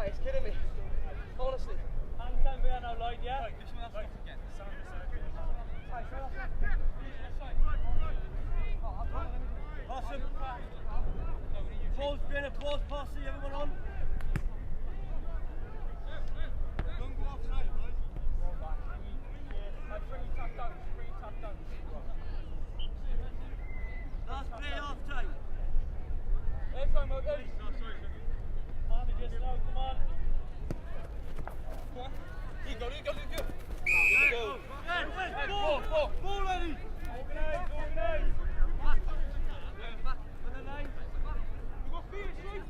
It's kidding me. Honestly. Hands down behind now, Lloyd, yeah? Awesome. Pause, Brenner, pause, pass, see everyone on. Don't go offside, right? Bring your tap down, Last play half time. That's fine, mate. Army just now, come on. You go. Ball ready. Organise. Back on the line. You got feet, Steve.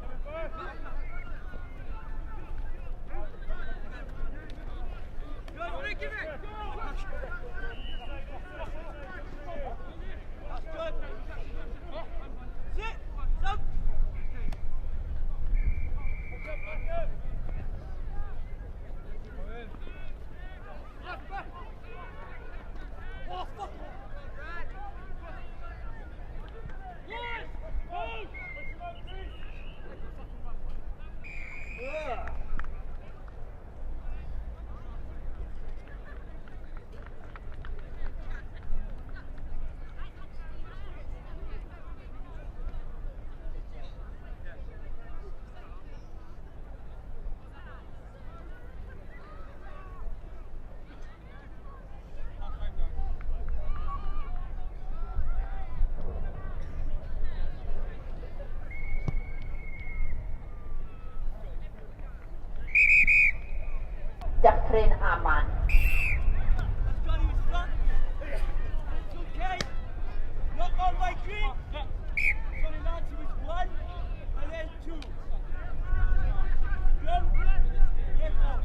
Coming first. Go, give it. That's good. Sit. Stop. Back up. Dyffryn Aman. That's got his front. It's okay. Not on by green. Coming down to his 1 and then 2. Good. Yes, now.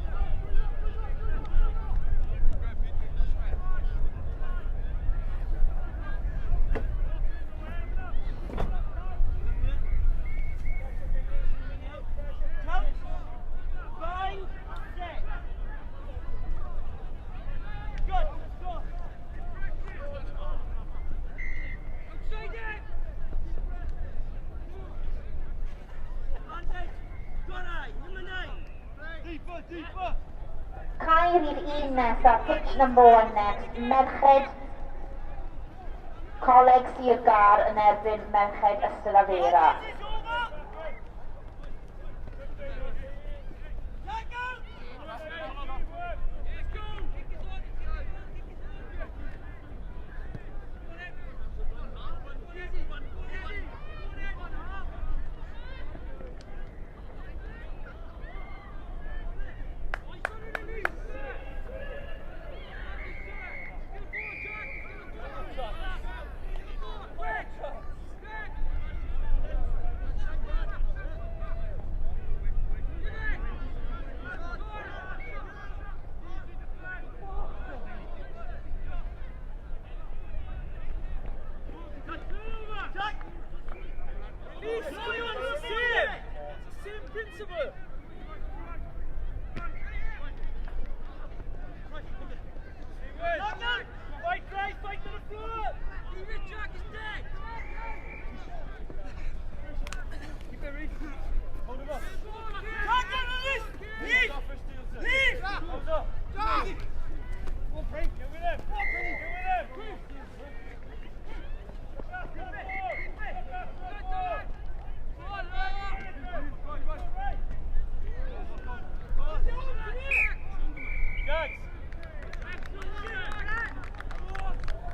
Cair i'r un nesaf, pitch number 1 next, Merched Coleg Sir Gar yn erbyn Merched Ystafelera.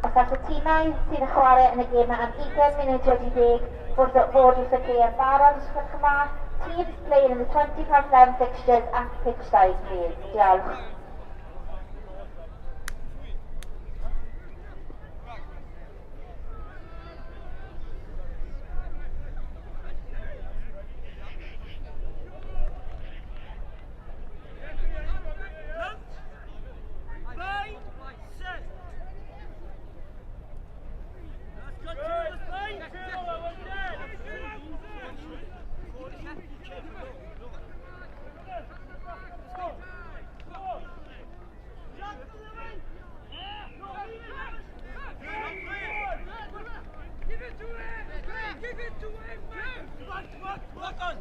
Os all y tîmau sy'n chwarae yn y gemau am 20 munud wedi deg fod wrth y lle yn barod os gwelwch yn dda. Teams playing in the 20-11 fixtures at pitch side, please. Diolch. Let's go. Work on.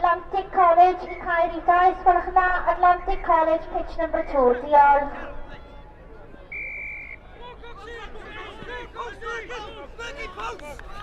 Atlantic College i Caeri Dice, gwelwch yna, Atlantic College, pitch number 2, diolch. Post!